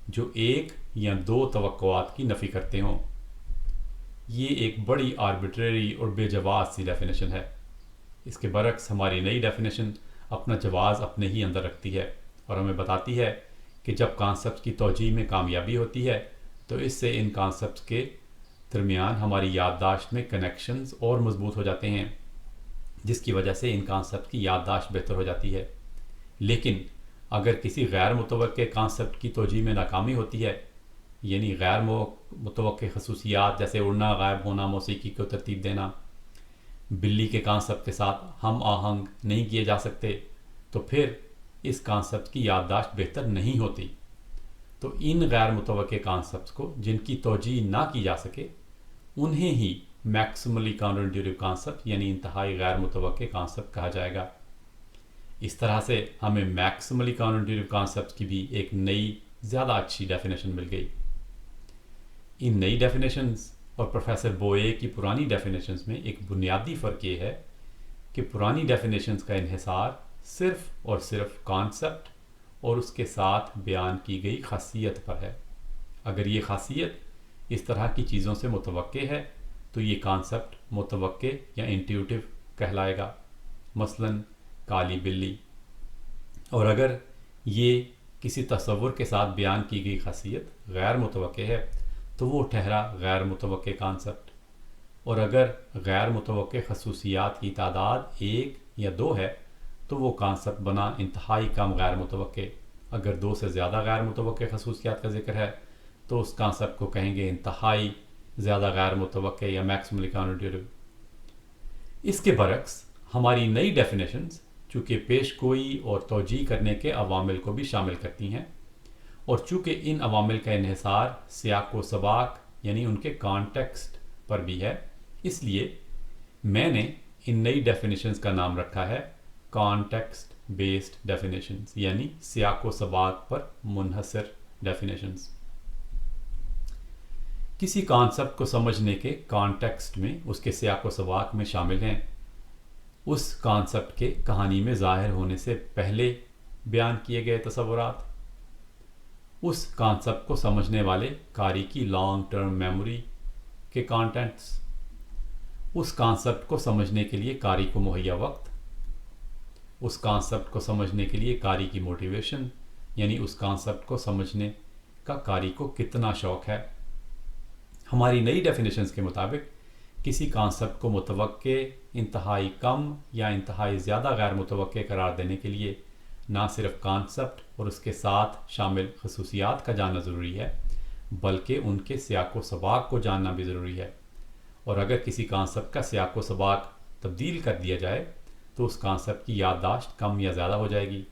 جو ایک یا دو توقعات کی نفی کرتے ہوں۔ یہ ایک بڑی آربیٹریری اور بے جواز سی ڈیفینیشن ہے۔ اس کے برعکس ہماری نئی ڈیفینیشن اپنا جواز اپنے ہی اندر رکھتی ہے اور ہمیں بتاتی ہے کہ جب کانسیپٹس کی توجیہ میں کامیابی ہوتی ہے تو اس سے ان کانسیپٹس کے درمیان ہماری یادداشت میں کنیکشنز اور مضبوط ہو جاتے ہیں، جس کی وجہ سے ان کانسیپٹ کی یادداشت بہتر ہو جاتی ہے۔ لیکن اگر کسی غیر متوقع کانسیپٹ کی توجیہ میں ناکامی ہوتی ہے، یعنی غیر متوقع خصوصیات جیسے اڑنا، غائب ہونا، موسیقی کو ترتیب دینا، بلی کے کانسیپٹ کے ساتھ ہم آہنگ نہیں کیے جا سکتے، تو پھر اس کانسیپٹ کی یادداشت بہتر نہیں ہوتی۔ تو ان غیر متوقع کانسیپٹس کو جن کی توجیہ نہ کی جا سکے انہیں ہی میکسیملی کاؤنٹرٹیو کانسیپٹ یعنی انتہائی غیر متوقع کانسیپٹ کہا جائے گا۔ اس طرح سے ہمیں میکسیملی کاؤنٹرٹیو کانسیپٹس کی بھی ایک نئی زیادہ اچھی ڈیفینیشن مل گئی۔ ان نئی ڈیفینیشنز اور پروفیسر بوئے کی پرانی ڈیفینیشنز میں ایک بنیادی فرق یہ ہے کہ پرانی ڈیفینیشنز کا انحصار صرف اور صرف کانسیپٹ اور اس کے ساتھ بیان کی گئی خاصیت پر ہے۔ اگر یہ خاصیت اس طرح کی چیزوں سے متوقع ہے تو یہ کانسیپٹ متوقع یا انٹیوٹیو کہلائے گا، مثلا کالی بلی۔ اور اگر یہ کسی تصور کے ساتھ بیان کی گئی خاصیت غیر متوقع ہے تو وہ ٹھہرا غیر متوقع کانسیپٹ، اور اگر غیر متوقع خصوصیات کی تعداد 1 یا 2 ہے تو وہ کانسیپٹ بنا انتہائی کم غیر متوقع۔ اگر 2 سے زیادہ غیر متوقع خصوصیات کا ذکر ہے تو اس کانسیپٹ کو کہیں گے انتہائی زیادہ غیر متوقع یا میکسیملی کاؤنٹرٹیو۔ اس کے برعکس ہماری نئی ڈیفینیشنز چونکہ پیش گوئی اور توجیہ کرنے کے عوامل کو بھی شامل کرتی ہیں، اور چونکہ ان عوامل کا انحصار سیاق و سباق یعنی ان کے کانٹیکسٹ پر بھی ہے، اس لیے میں نے ان نئی ڈیفینیشنز کا نام رکھا ہے کانٹیکسٹ بیسڈ ڈیفینیشنز، یعنی سیاق و سباق پر منحصر ڈیفینیشنز۔ کسی کانسیپٹ کو سمجھنے کے کانٹیکسٹ میں اس کے سیاق و سباق میں شامل ہیں اس کانسیپٹ کے کہانی میں ظاہر ہونے سے پہلے بیان کیے گئے تصورات، اس کانسیپٹ کو سمجھنے والے قاری کی لانگ ٹرم میموری کے کانٹینٹس، اس کانسیپٹ کو سمجھنے کے لیے قاری کو مہیا وقت، اس کانسیپٹ کو سمجھنے کے لیے قاری کی موٹیویشن یعنی اس کانسیپٹ کو سمجھنے کا قاری کو کتنا شوق ہے۔ ہماری نئی ڈیفینیشنز کے مطابق کسی کانسیپٹ کو متوقع، انتہائی کم یا انتہائی زیادہ غیر متوقع قرار دینے کے لیے نہ صرف کانسیپٹ اور اس کے ساتھ شامل خصوصیات کا جاننا ضروری ہے بلکہ ان کے سیاق و سباق کو جاننا بھی ضروری ہے، اور اگر کسی کانسیپٹ کا سیاق و سباق تبدیل کر دیا جائے تو اس کانسیپٹ کی یادداشت کم یا زیادہ ہو جائے گی۔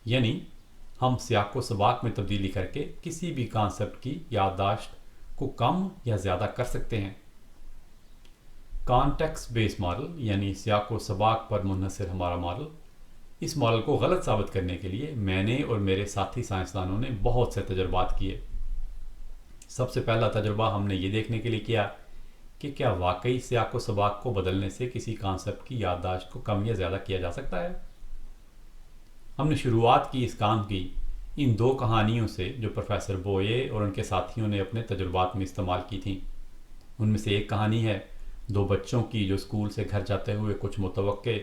یعنی ہم سیاق و سباق میں تبدیلی کر کے کسی بھی کانسیپٹ کی یادداشت کو کم یا زیادہ کر سکتے ہیں۔ کانٹیکسٹ بیس ماڈل یعنی سیاق و سباق پر منحصر ہمارا ماڈل، اس ماڈل کو غلط ثابت کرنے کے لیے میں نے اور میرے ساتھی سائنسدانوں نے بہت سے تجربات کیے۔ سب سے پہلا تجربہ ہم نے یہ دیکھنے کے لیے کیا کہ کیا واقعی سیاق و سباق کو بدلنے سے کسی کانسیپٹ کی یادداشت کو کم یا زیادہ کیا جا سکتا ہے۔ ہم نے شروعات کی اس کام کی ان 2 کہانیوں سے جو پروفیسر بوئے اور ان کے ساتھیوں نے اپنے تجربات میں استعمال کی تھیں۔ ان میں سے ایک کہانی ہے 2 بچوں کی جو اسکول سے گھر جاتے ہوئے کچھ متوقع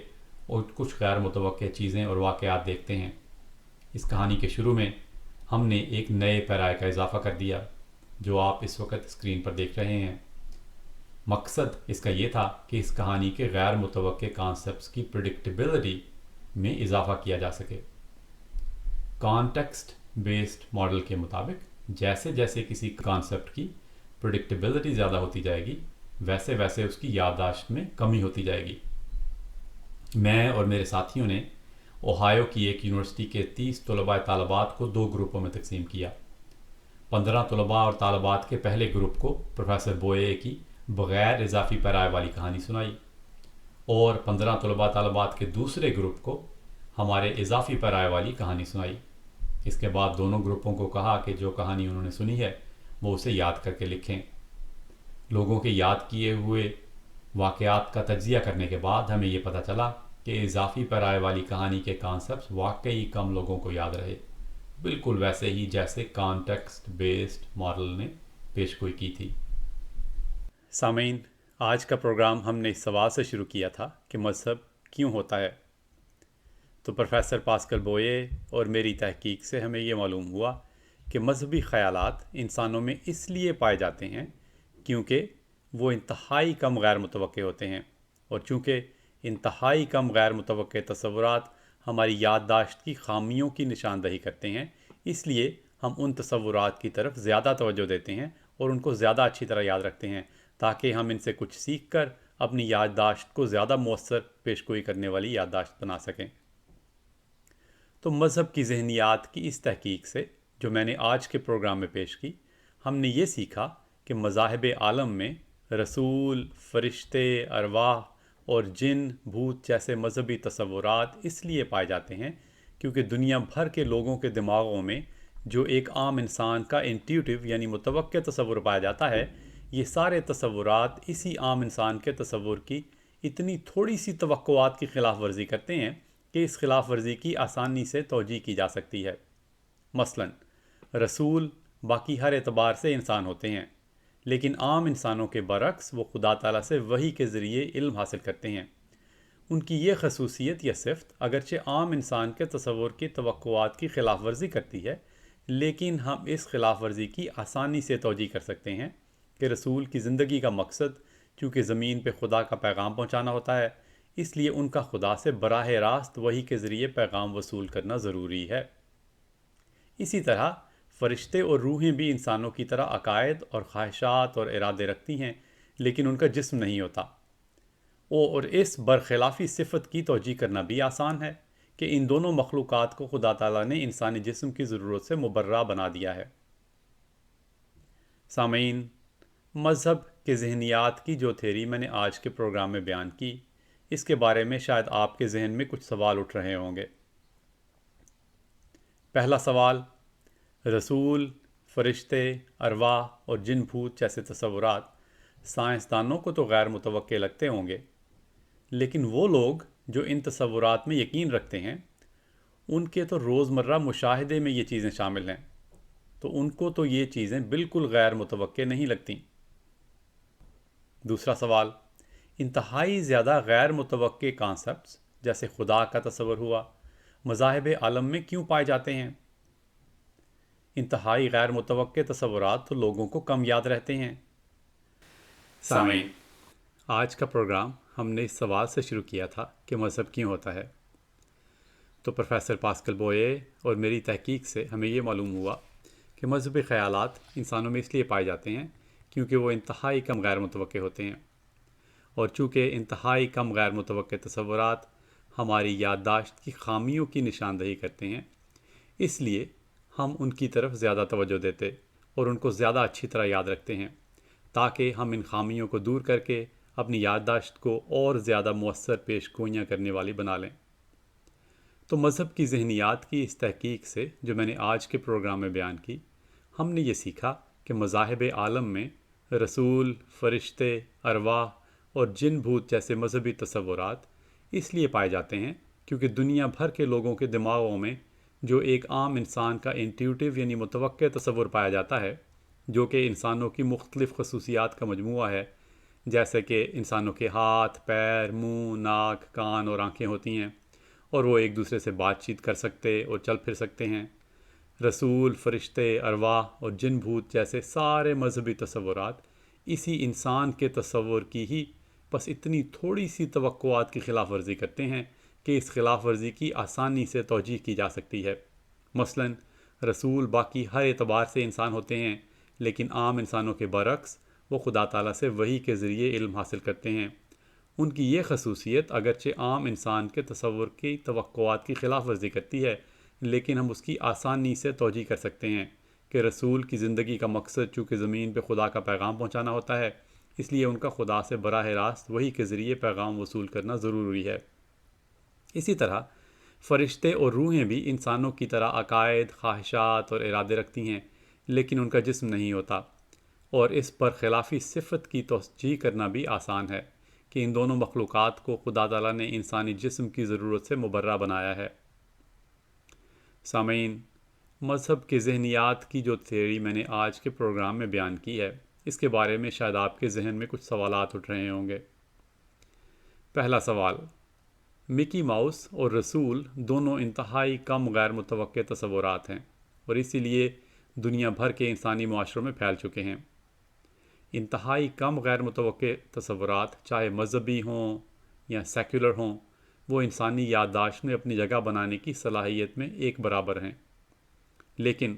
اور کچھ غیر متوقع چیزیں اور واقعات دیکھتے ہیں۔ اس کہانی کے شروع میں ہم نے ایک نئے پیرائے کا اضافہ کر دیا جو آپ اس وقت اسکرین پر دیکھ رہے ہیں۔ مقصد اس کا یہ تھا کہ اس کہانی کے غیر متوقع کانسیپٹس کی پریڈکٹیبلٹی میں اضافہ کیا جا سکے۔ کانٹیکسٹ بیسڈ ماڈل کے مطابق جیسے جیسے کسی کانسیپٹ کی پریڈکٹیبلٹی زیادہ ہوتی جائے گی ویسے ویسے اس کی یادداشت میں کمی ہوتی جائے گی۔ میں اور میرے ساتھیوں نے اوہایو کی ایک یونیورسٹی کے 30 طلباء طالبات کو 2 گروپوں میں تقسیم کیا۔ 15 طلباء اور طالبات کے پہلے گروپ کو پروفیسر بوئے کی بغیر اضافی پیرائے والی کہانی سنائی، اور 15 طلباء طالبات کے دوسرے گروپ کو ہمارے اضافی پیرائے والی کہانی سنائی۔ اس کے بعد دونوں گروپوں کو کہا کہ جو کہانی انہوں نے سنی ہے وہ اسے یاد کر کے لکھیں۔ لوگوں کے یاد کیے ہوئے واقعات کا تجزیہ کرنے کے بعد ہمیں یہ پتہ چلا کہ اضافی پیرائے والی کہانی کے کانسیپٹس واقعی کم لوگوں کو یاد رہے، بالکل ویسے ہی جیسے کانٹیکسٹ بیسڈ ماڈل نے پیش گوئی کی تھی۔ سامعین، آج کا پروگرام ہم نے اس سوال سے شروع کیا تھا کہ مذہب کیوں ہوتا ہے؟ تو پروفیسر پاسکل بوئے اور میری تحقیق سے ہمیں یہ معلوم ہوا کہ مذہبی خیالات انسانوں میں اس لیے پائے جاتے ہیں کیونکہ وہ انتہائی کم غیر متوقع ہوتے ہیں، اور چونکہ انتہائی کم غیر متوقع تصورات ہماری یادداشت کی خامیوں کی نشاندہی کرتے ہیں، اس لیے ہم ان تصورات کی طرف زیادہ توجہ دیتے ہیں اور ان کو زیادہ اچھی طرح یاد رکھتے ہیں تاکہ ہم ان سے کچھ سیکھ کر اپنی یادداشت کو زیادہ مؤثر پیشگوئی کرنے والی یادداشت بنا سکیں۔ تو مذہب کی ذہنیات کی اس تحقیق سے جو میں نے آج کے پروگرام میں پیش کی، ہم نے یہ سیکھا کہ مذاہب عالم میں رسول، فرشتے، ارواح اور جن، بھوت جیسے مذہبی تصورات اس لیے پائے جاتے ہیں کیونکہ دنیا بھر کے لوگوں کے دماغوں میں جو ایک عام انسان کا انٹیوٹیو یعنی متوقع تصور پایا جاتا ہے، یہ سارے تصورات اسی عام انسان کے تصور کی اتنی تھوڑی سی توقعات کی خلاف ورزی کرتے ہیں کہ اس خلاف ورزی کی آسانی سے توجیہ کی جا سکتی ہے۔ مثلاً رسول باقی ہر اعتبار سے انسان ہوتے ہیں، لیکن عام انسانوں کے برعکس وہ خدا تعالیٰ سے وحی کے ذریعے علم حاصل کرتے ہیں۔ ان کی یہ خصوصیت یا صفت اگرچہ عام انسان کے تصور کی توقعات کی خلاف ورزی کرتی ہے، لیکن ہم اس خلاف ورزی کی آسانی سے توجیہ کر سکتے ہیں کہ رسول کی زندگی کا مقصد چونکہ زمین پہ خدا کا پیغام پہنچانا ہوتا ہے، اس لیے ان کا خدا سے براہ راست وحی کے ذریعے پیغام وصول کرنا ضروری ہے۔ اسی طرح فرشتے اور روحیں بھی انسانوں کی طرح عقائد اور خواہشات اور ارادے رکھتی ہیں، لیکن ان کا جسم نہیں ہوتا۔ اور اس برخلافی صفت کی توجیہ کرنا بھی آسان ہے کہ ان دونوں مخلوقات کو خدا تعالیٰ نے انسانی جسم کی ضرورت سے مبرہ بنا دیا ہے۔ سامعین، مذہب کے ذہنیات کی جو تھیری میں نے آج کے پروگرام میں بیان کی، اس کے بارے میں شاید آپ کے ذہن میں کچھ سوال اٹھ رہے ہوں گے۔ پہلا سوال، رسول، فرشتے، ارواح اور جن بھوت جیسے تصورات سائنسدانوں کو تو غیر متوقع لگتے ہوں گے، لیکن وہ لوگ جو ان تصورات میں یقین رکھتے ہیں ان کے تو روزمرہ مشاہدے میں یہ چیزیں شامل ہیں، تو ان کو تو یہ چیزیں بالکل غیر متوقع نہیں لگتیں۔ دوسرا سوال، انتہائی زیادہ غیر متوقع کانسیپٹس جیسے خدا کا تصور ہوا مذاہب عالم میں کیوں پائے جاتے ہیں؟ انتہائی غیر متوقع تصورات تو لوگوں کو کم یاد رہتے ہیں۔ سامعین، آج کا پروگرام ہم نے اس سوال سے شروع کیا تھا کہ مذہب کیوں ہوتا ہے، تو پروفیسر پاسکل بوئے اور میری تحقیق سے ہمیں یہ معلوم ہوا کہ مذہبی خیالات انسانوں میں اس لیے پائے جاتے ہیں کیونکہ وہ انتہائی کم غیر متوقع ہوتے ہیں، اور چونکہ انتہائی کم غیر متوقع تصورات ہماری یادداشت کی خامیوں کی نشاندہی کرتے ہیں، اس لیے ہم ان کی طرف زیادہ توجہ دیتے اور ان کو زیادہ اچھی طرح یاد رکھتے ہیں تاکہ ہم ان خامیوں کو دور کر کے اپنی یادداشت کو اور زیادہ مؤثر پیش گوئیاں کرنے والی بنا لیں۔ تو مذہب کی ذہنیات کی اس تحقیق سے جو میں نے آج کے پروگرام میں بیان کی، ہم نے یہ سیکھا کہ مذاہب عالم میں رسول، فرشتے، ارواح اور جن بھوت جیسے مذہبی تصورات اس لیے پائے جاتے ہیں کیونکہ دنیا بھر کے لوگوں کے دماغوں میں جو ایک عام انسان کا انٹیوٹیو یعنی متوقع تصور پایا جاتا ہے، جو کہ انسانوں کی مختلف خصوصیات کا مجموعہ ہے، جیسے کہ انسانوں کے ہاتھ، پیر، منہ، ناک، کان اور آنکھیں ہوتی ہیں، اور وہ ایک دوسرے سے بات چیت کر سکتے اور چل پھر سکتے ہیں۔ رسول، فرشتے، ارواح اور جن بھوت جیسے سارے مذہبی تصورات اسی انسان کے تصور کی ہی بس اتنی تھوڑی سی توقعات کی خلاف ورزی کرتے ہیں کہ اس خلاف ورزی کی آسانی سے توجیہ کی جا سکتی ہے۔ مثلاً رسول باقی ہر اعتبار سے انسان ہوتے ہیں، لیکن عام انسانوں کے برعکس وہ خدا تعالیٰ سے وحی کے ذریعے علم حاصل کرتے ہیں۔ ان کی یہ خصوصیت اگرچہ عام انسان کے تصور کی توقعات کی خلاف ورزی کرتی ہے، لیکن ہم اس کی آسانی سے توجیہ کر سکتے ہیں کہ رسول کی زندگی کا مقصد چونکہ زمین پہ خدا کا پیغام پہنچانا ہوتا ہے، اس لیے ان کا خدا سے براہ راست وحی کے ذریعے پیغام وصول کرنا ضروری ہے۔ اسی طرح فرشتے اور روحیں بھی انسانوں کی طرح عقائد، خواہشات اور ارادے رکھتی ہیں، لیکن ان کا جسم نہیں ہوتا، اور اس پر خلافی صفت کی توجیہ کرنا بھی آسان ہے کہ ان دونوں مخلوقات کو خدا تعالیٰ نے انسانی جسم کی ضرورت سے مبرہ بنایا ہے۔ سامعین، مذہب کے ذہنیات کی جو تھیوری میں نے آج کے پروگرام میں بیان کی ہے، اس کے بارے میں شاید آپ کے ذہن میں کچھ سوالات اٹھ رہے ہوں گے۔ پہلا سوال، مکی ماؤس اور رسول دونوں انتہائی کم غیر متوقع تصورات ہیں اور اسی لیے دنیا بھر کے انسانی معاشروں میں پھیل چکے ہیں۔ انتہائی کم غیر متوقع تصورات چاہے مذہبی ہوں یا سیکولر ہوں، وہ انسانی یادداشت میں اپنی جگہ بنانے کی صلاحیت میں ایک برابر ہیں، لیکن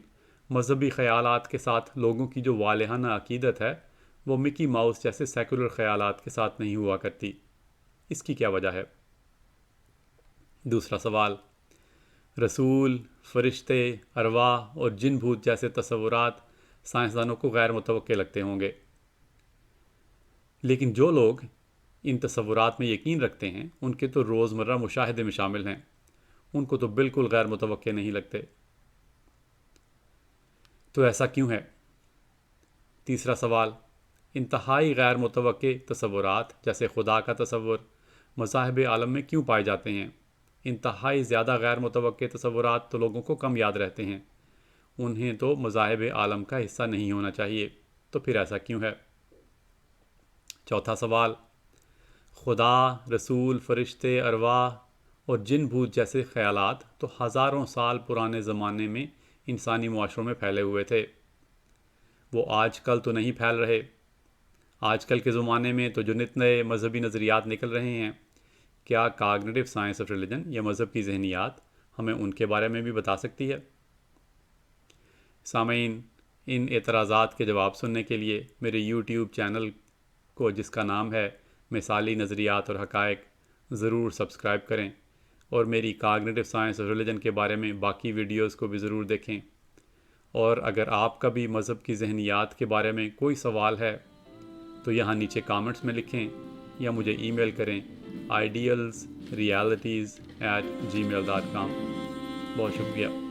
مذہبی خیالات کے ساتھ لوگوں کی جو والہانہ عقیدت ہے وہ مکی ماؤس جیسے سیکولر خیالات کے ساتھ نہیں ہوا کرتی۔ اس کی کیا وجہ ہے؟ دوسرا سوال، رسول، فرشتے، ارواح اور جن بھوت جیسے تصورات سائنسدانوں کو غیر متوقع لگتے ہوں گے، لیکن جو لوگ ان تصورات میں یقین رکھتے ہیں ان کے تو روزمرہ مشاہدے میں شامل ہیں، ان کو تو بالکل غیر متوقع نہیں لگتے۔ تو ایسا کیوں ہے؟ تیسرا سوال، انتہائی غیر متوقع تصورات جیسے خدا کا تصور مذاہب عالم میں کیوں پائے جاتے ہیں؟ انتہائی زیادہ غیر متوقع تصورات تو لوگوں کو کم یاد رہتے ہیں، انہیں تو مذاہب عالم کا حصہ نہیں ہونا چاہیے، تو پھر ایسا کیوں ہے؟ چوتھا سوال، خدا، رسول، فرشتے، ارواح اور جن بھوت جیسے خیالات تو ہزاروں سال پرانے زمانے میں انسانی معاشروں میں پھیلے ہوئے تھے، وہ آج کل تو نہیں پھیل رہے۔ آج کل کے زمانے میں تو جو نت نئے مذہبی نظریات نکل رہے ہیں، کیا کاگنیٹو سائنس آف ریلیجن یا مذہب کی ذہنیات ہمیں ان کے بارے میں بھی بتا سکتی ہے؟ سامعین، ان اعتراضات کے جواب سننے کے لیے میرے یوٹیوب چینل کو، جس کا نام ہے مثالی نظریات اور حقائق، ضرور سبسکرائب کریں اور میری کاگنیٹو سائنس آف ریلیجن کے بارے میں باقی ویڈیوز کو بھی ضرور دیکھیں۔ اور اگر آپ کا بھی مذہب کی ذہنیات کے بارے میں کوئی سوال ہے تو یہاں نیچے کامنٹس میں لکھیں یا مجھے ای میل کریں idealsrealities@gmail.com۔ بہت شکریہ۔